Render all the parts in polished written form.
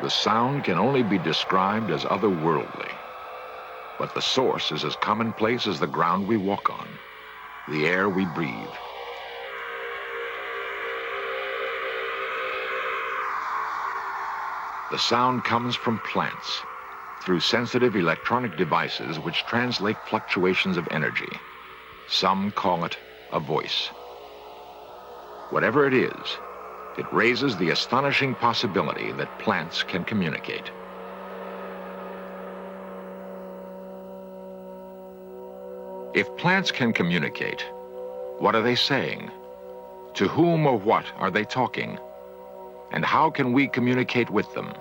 The sound can only be described as otherworldly. But the source is as commonplace as the ground we walk on, the air we breathe. The sound comes from plants, through sensitive electronic devices which translate fluctuations of energy. Some call it a voice. Whatever it is, it raises the astonishing possibility that plants can communicate. If plants can communicate, what are they saying? To whom or what are they talking? And how can we communicate with them?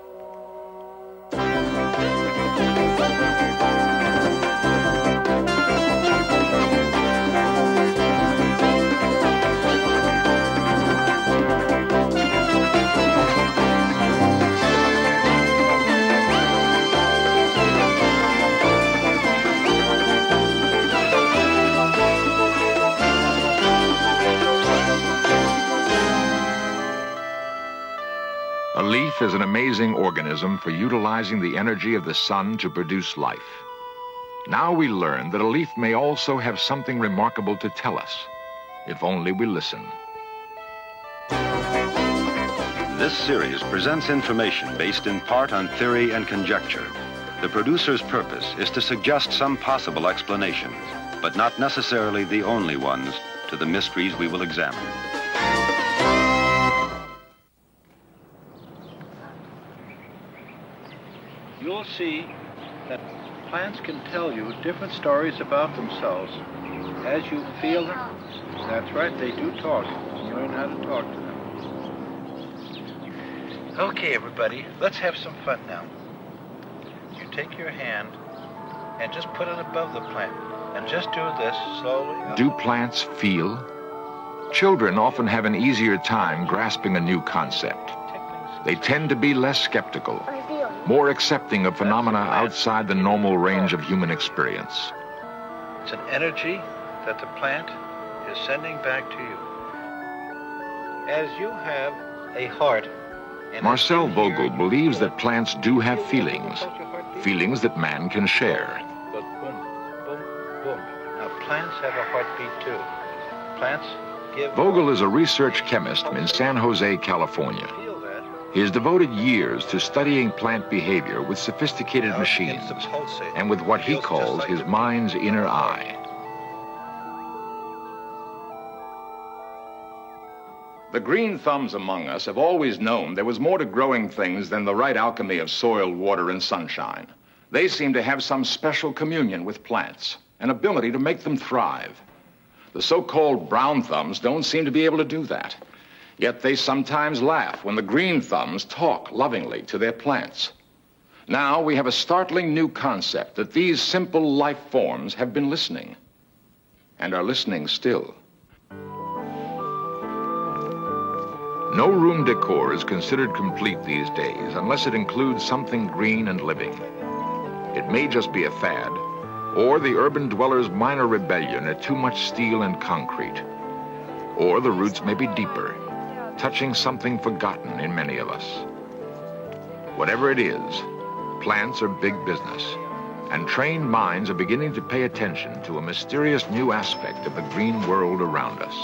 A leaf is an amazing organism for utilizing the energy of the sun to produce life. Now we learn that a leaf may also have something remarkable to tell us, if only we listen. This series presents information based in part on theory and conjecture. The producer's purpose is to suggest some possible explanations, but not necessarily the only ones, to the mysteries we will examine. You'll see that plants can tell you different stories about themselves as you feel them. That's right, they do talk. You learn how to talk to them. Okay, everybody, let's have some fun now. You take your hand and just put it above the plant, and just do this slowly. Do plants feel? Children often have an easier time grasping a new concept. They tend to be less skeptical, more accepting of phenomena outside the normal range of human experience. It's an energy that the plant is sending back to you. As you have a heart. Marcel Vogel believes that plants do have feelings, feelings that man can share. But boom, boom, boom. Now plants have a heartbeat too. Plants give... Vogel is a research chemist in San Jose, California. He has devoted years to studying plant behavior with sophisticated machines and with what he calls his mind's inner eye. The green thumbs among us have always known there was more to growing things than the right alchemy of soil, water, and sunshine. They seem to have some special communion with plants, an ability to make them thrive. The so-called brown thumbs don't seem to be able to do that. Yet they sometimes laugh when the green thumbs talk lovingly to their plants. Now we have a startling new concept that these simple life forms have been listening, and are listening still. No room decor is considered complete these days unless it includes something green and living. It may just be a fad, or the urban dweller's minor rebellion at too much steel and concrete. Or the roots may be deeper, touching something forgotten in many of us. Whatever it is, plants are big business, and trained minds are beginning to pay attention to a mysterious new aspect of the green world around us.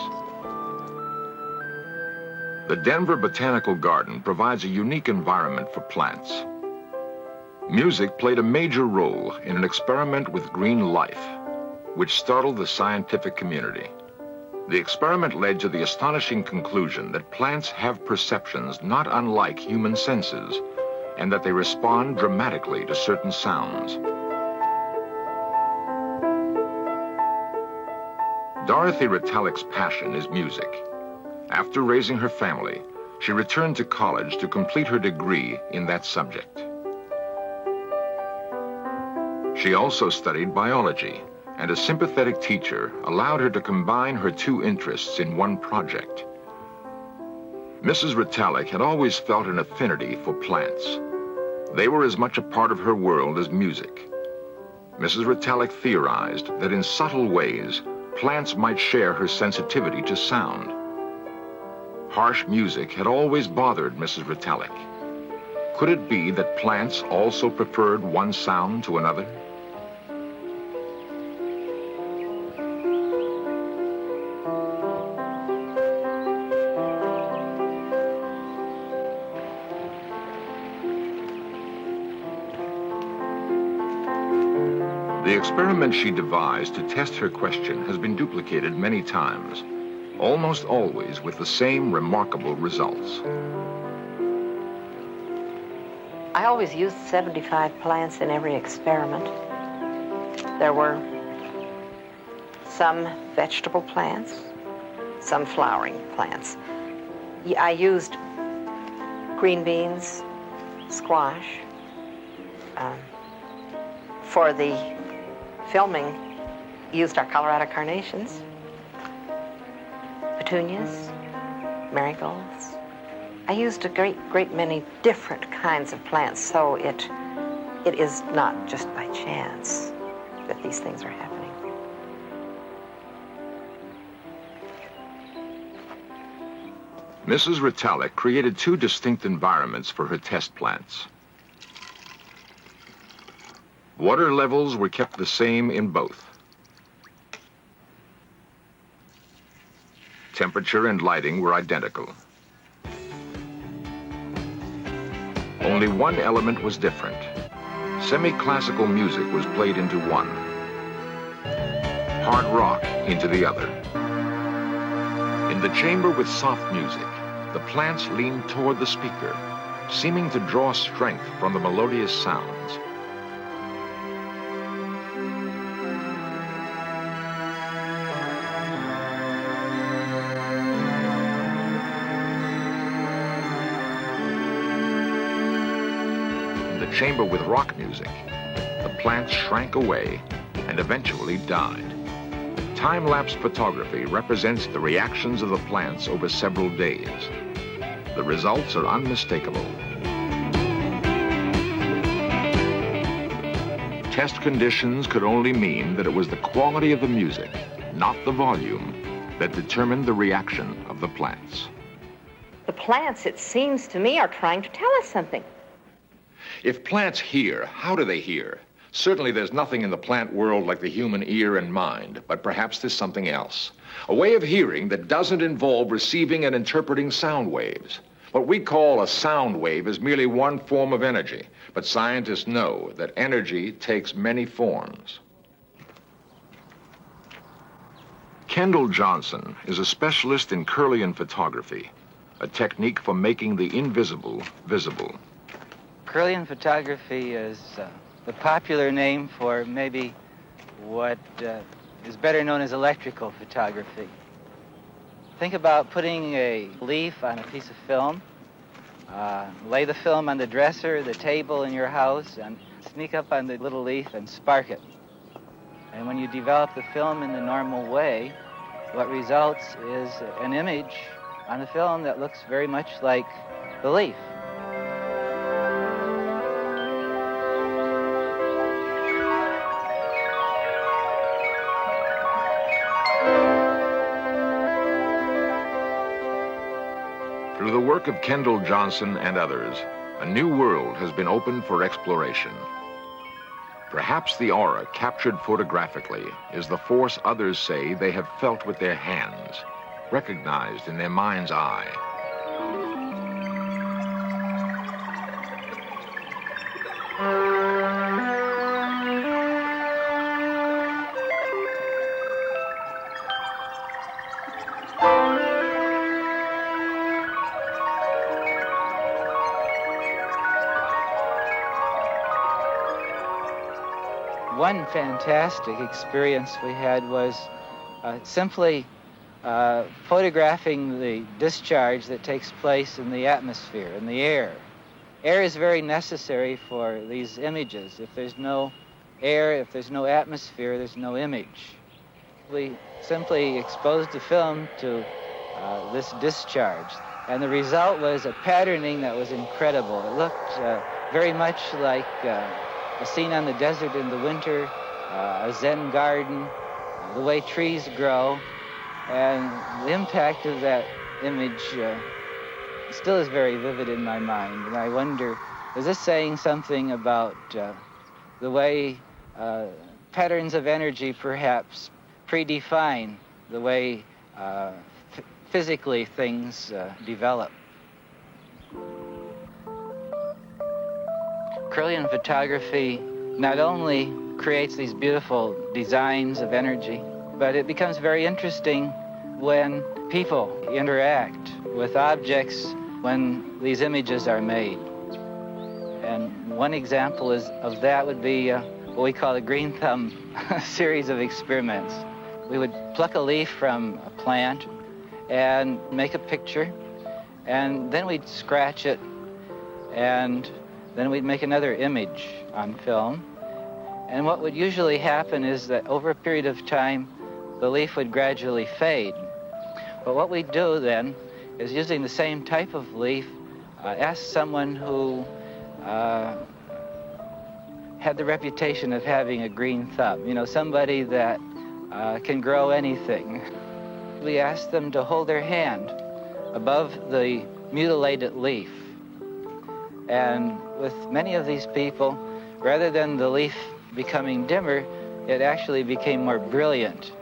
The Denver Botanical Garden provides a unique environment for plants. Music played a major role in an experiment with green life, which startled the scientific community. The experiment led to the astonishing conclusion that plants have perceptions not unlike human senses, and that they respond dramatically to certain sounds. Dorothy Retalic's passion is music. After raising her family, she returned to college to complete her degree in that subject. She also studied biology, and a sympathetic teacher allowed her to combine her two interests in one project. Mrs. Retalic had always felt an affinity for plants. They were as much a part of her world as music. Mrs. Retalic theorized that in subtle ways, plants might share her sensitivity to sound. Harsh music had always bothered Mrs. Retalic. Could it be that plants also preferred one sound to another? The experiment she devised to test her question has been duplicated many times, almost always with the same remarkable results. I always used 75 plants in every experiment. There were some vegetable plants, some flowering plants. I used green beans, squash. For the filming, used our Colorado carnations, petunias, marigolds. I used a great many different kinds of plants, so it is not just by chance that these things are happening. Mrs. Ritalik created two distinct environments for her test plants. Water levels were kept the same in both. Temperature and lighting were identical. Only one element was different. Semi-classical music was played into one, hard rock into the other. In the chamber with soft music, the plants leaned toward the speaker, seeming to draw strength from the melodious sounds. Chamber with rock music, the plants shrank away and eventually died. Time-lapse photography represents the reactions of the plants over several days. The results are unmistakable. Test conditions could only mean that it was the quality of the music, not the volume, that determined the reaction of the plants. The plants, it seems to me, are trying to tell us something. If plants hear, how do they hear? Certainly there's nothing in the plant world like the human ear and mind, but perhaps there's something else. A way of hearing that doesn't involve receiving and interpreting sound waves. What we call a sound wave is merely one form of energy, but scientists know that energy takes many forms. Kendall Johnson is a specialist in Kirlian photography, a technique for making the invisible visible. Kirlian photography is the popular name for maybe what is better known as electrical photography. Think about putting a leaf on a piece of film, lay the film on the dresser, the table in your house, and sneak up on the little leaf and spark it. And when you develop the film in the normal way, what results is an image on the film that looks very much like the leaf. Through the work of Kendall Johnson and others, a new world has been opened for exploration. Perhaps the aura captured photographically is the force others say they have felt with their hands, recognized in their mind's eye. One fantastic experience we had was simply photographing the discharge that takes place in the atmosphere, in the air. Air is very necessary for these images. If there's no air, if there's no atmosphere, there's no image. We simply exposed the film to this discharge, and the result was a patterning that was incredible. It looked very much like a scene on the desert in the winter, a Zen garden, the way trees grow, and the impact of that image still is very vivid in my mind. And I wonder Is this saying something about the way patterns of energy perhaps predefine the way physically things develop? Kirlian photography not only creates these beautiful designs of energy, but it becomes very interesting when people interact with objects when these images are made. And one example of that would be what we call the green thumb series of experiments. We would pluck a leaf from a plant and make a picture, and then we'd scratch it, and then we'd make another image on film. And what would usually happen is that over a period of time, the leaf would gradually fade. But what we'd do then is, using the same type of leaf, ask someone who had the reputation of having a green thumb, you know, somebody that can grow anything. We asked them to hold their hand above the mutilated leaf. And with many of these people, rather than the leaf becoming dimmer, it actually became more brilliant.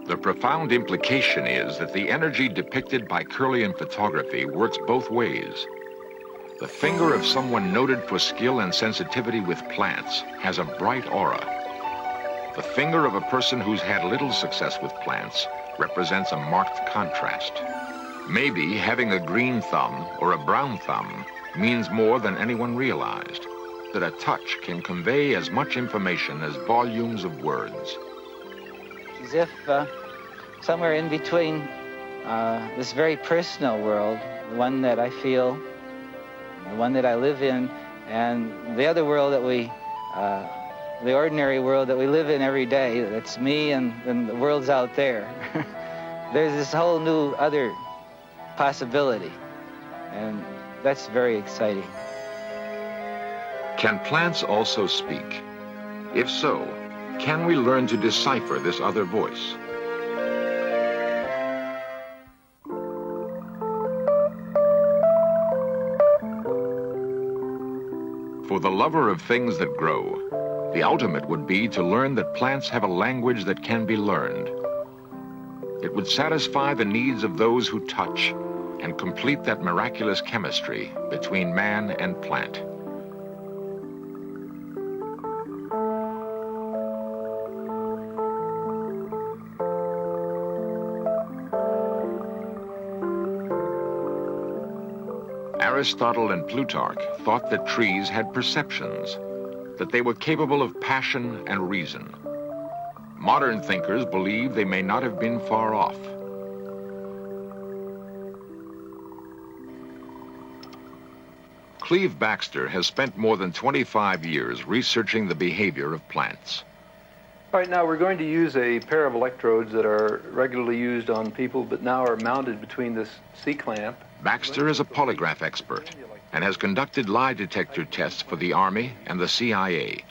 The profound implication is that the energy depicted by Kirlian photography works both ways. The finger of someone noted for skill and sensitivity with plants has a bright aura. The finger of a person who's had little success with plants represents a marked contrast. Maybe having a green thumb or a brown thumb means more than anyone realized, that a touch can convey as much information as volumes of words. As if somewhere in between this very personal world, one that I feel, the one that I live in, and the other world that the ordinary world that we live in every day, that's me and the world's out there. There's this whole new other possibility, and that's very exciting. Can plants also speak? If so, can we learn to decipher this other voice? For the lover of things that grow, the ultimate would be to learn that plants have a language that can be learned. It would satisfy the needs of those who touch and complete that miraculous chemistry between man and plant. Aristotle and Plutarch thought that trees had perceptions, that they were capable of passion and reason. Modern thinkers believe they may not have been far off. Cleve Baxter has spent more than 25 years researching the behavior of plants. All right, now we're going to use a pair of electrodes that are regularly used on people, but now are mounted between this C-clamp. Baxter is a polygraph expert and has conducted lie detector tests for the Army and the CIA.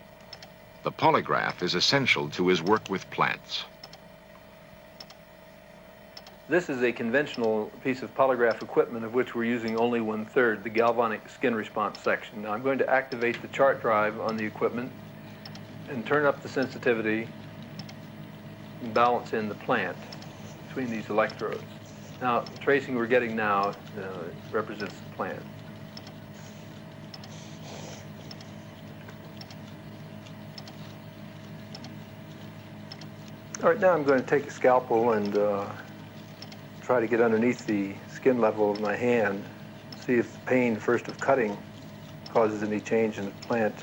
The polygraph is essential to his work with plants. This is a conventional piece of polygraph equipment of which we're using only 1/3, the galvanic skin response section. Now I'm going to activate the chart drive on the equipment and turn up the sensitivity and balance in the plant between these electrodes. Now, the tracing we're getting now represents the plant. All right, now I'm going to take a scalpel and try to get underneath the skin level of my hand, see if the pain first of cutting causes any change in the plant.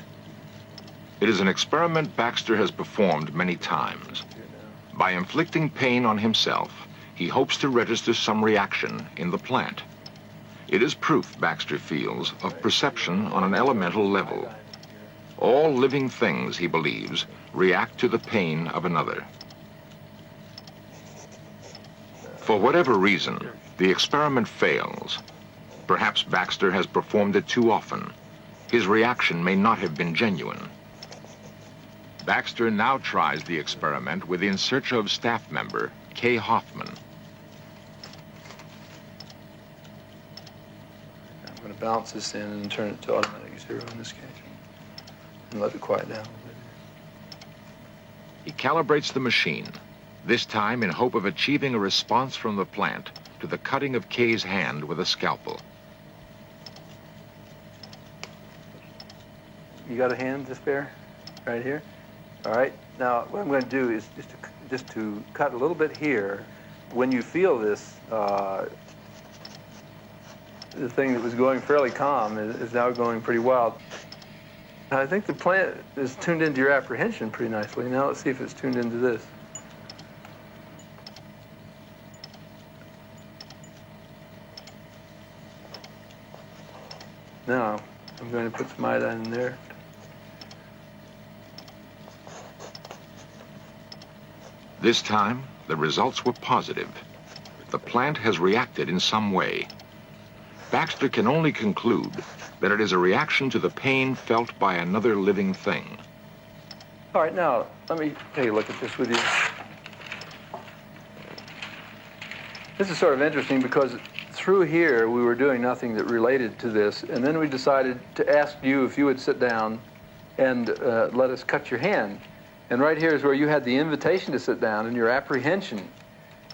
It is an experiment Baxter has performed many times. By inflicting pain on himself, he hopes to register some reaction in the plant. It is proof, Baxter feels, of perception on an elemental level. All living things, he believes, react to the pain of another. For whatever reason, the experiment fails. Perhaps Baxter has performed it too often. His reaction may not have been genuine. Baxter now tries the experiment with In Search of staff member Kay Hoffman. balance this in and turn it to automatic 0 in this case. And let it quiet down a little bit. He calibrates the machine, this time in hope of achieving a response from the plant to the cutting of Kay's hand with a scalpel. You got a hand to spare? Right here? All right. Now, what I'm going to do is just to cut a little bit here. When you feel this, the thing that was going fairly calm is now going pretty wild. I think the plant is tuned into your apprehension pretty nicely. Now let's see if it's tuned into this. Now, I'm going to put some iodine in there. This time, the results were positive. The plant has reacted in some way. Baxter can only conclude that it is a reaction to the pain felt by another living thing. All right, now, let me take a look at this with you. This is sort of interesting because through here, we were doing nothing that related to this, and then we decided to ask you if you would sit down and let us cut your hand. And right here is where you had the invitation to sit down and your apprehension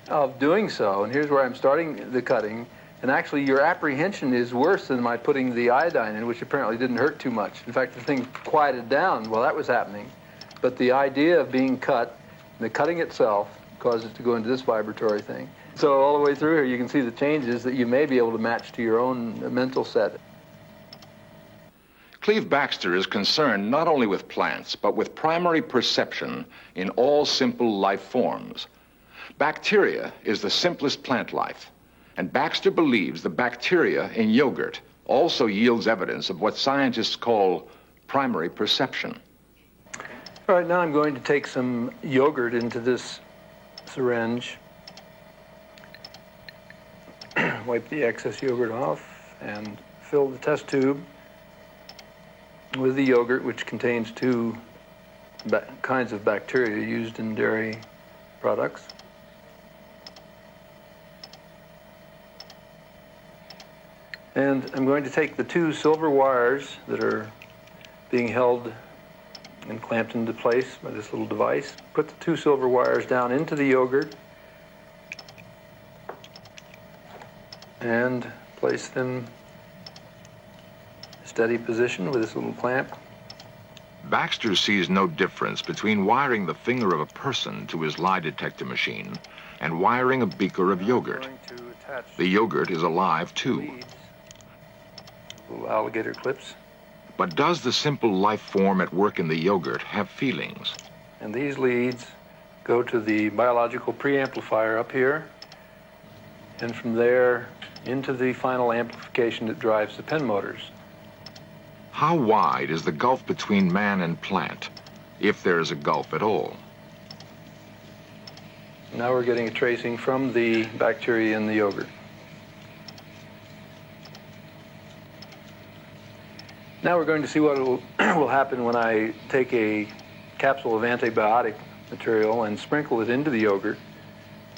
of doing so. And here's where I'm starting the cutting. And actually, your apprehension is worse than my putting the iodine in, which apparently didn't hurt too much. In fact, the thing quieted down while that was happening. But the idea of being cut, the cutting itself, caused it to go into this vibratory thing. So all the way through here, you can see the changes that you may be able to match to your own mental set. Cleve Baxter is concerned not only with plants, but with primary perception in all simple life forms. Bacteria is the simplest plant life, and Baxter believes the bacteria in yogurt also yields evidence of what scientists call primary perception. All right, now I'm going to take some yogurt into this syringe, wipe the excess yogurt off, and fill the test tube with the yogurt, which contains two kinds of bacteria used in dairy products. And I'm going to take the two silver wires that are being held and clamped into place by this little device, put the two silver wires down into the yogurt, and place them steady position with this little clamp. Baxter sees no difference between wiring the finger of a person to his lie detector machine and wiring a beaker of yogurt. The yogurt is alive too. Leads, little alligator clips. But does the simple life form at work in the yogurt have feelings? And these leads go to the biological preamplifier up here, and from there into the final amplification that drives the pen motors. How wide is the gulf between man and plant, if there is a gulf at all? Now we're getting a tracing from the bacteria in the yogurt. Now we're going to see what will happen when I take a capsule of antibiotic material and sprinkle it into the yogurt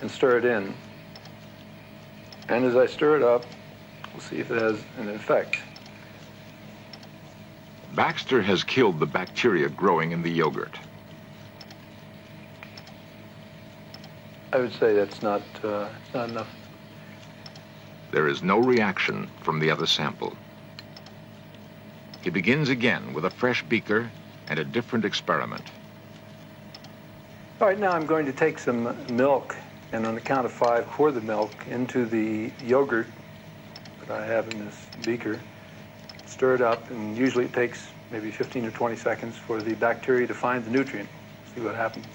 and stir it in. And as I stir it up, we'll see if it has an effect. Baxter has killed the bacteria growing in the yogurt. I would say that's not enough. There is no reaction from the other sample. He begins again with a fresh beaker and a different experiment. All right, now I'm going to take some milk, and on the count of 5, pour the milk into the yogurt that I have in this beaker. Stir it up, and usually it takes maybe 15 or 20 seconds for the bacteria to find the nutrient. See what happens.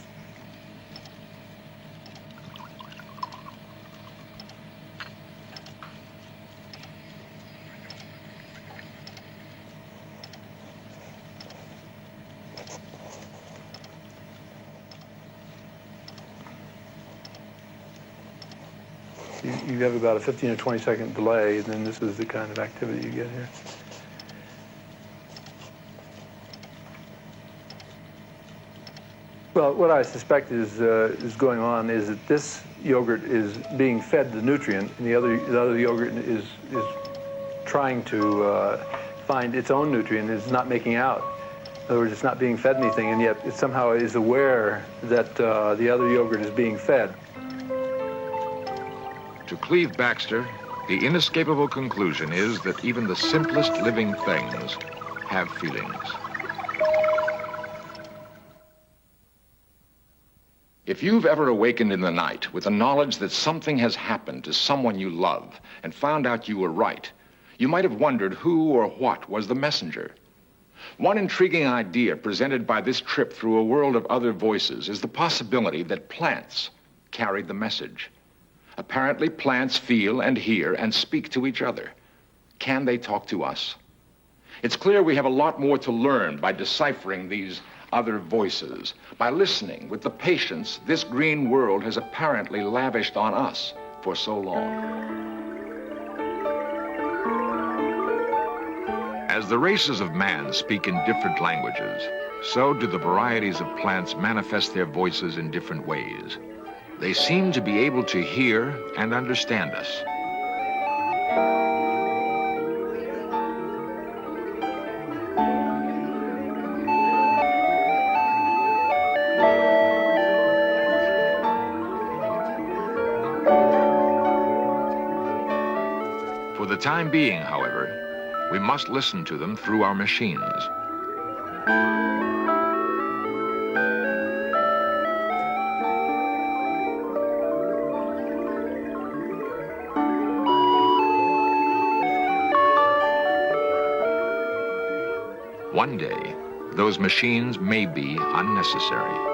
You have about a 15 or 20 second delay, and then this is the kind of activity you get here. Well, what I suspect is going on is that this yogurt is being fed the nutrient, and the other yogurt is trying to find its own nutrient. It's not making out. In other words, it's not being fed anything, and yet it somehow is aware that the other yogurt is being fed. To Cleve Baxter, the inescapable conclusion is that even the simplest living things have feelings. If you've ever awakened in the night with the knowledge that something has happened to someone you love and found out you were right, you might have wondered who or what was the messenger. One intriguing idea presented by this trip through a world of other voices is the possibility that plants carried the message. Apparently, plants feel and hear and speak to each other. Can they talk to us? It's clear we have a lot more to learn by deciphering these other voices, by listening with the patience this green world has apparently lavished on us for so long. As the races of man speak in different languages, so do the varieties of plants manifest their voices in different ways. They seem to be able to hear and understand us. For the time being, however, we must listen to them through our machines. One day, those machines may be unnecessary.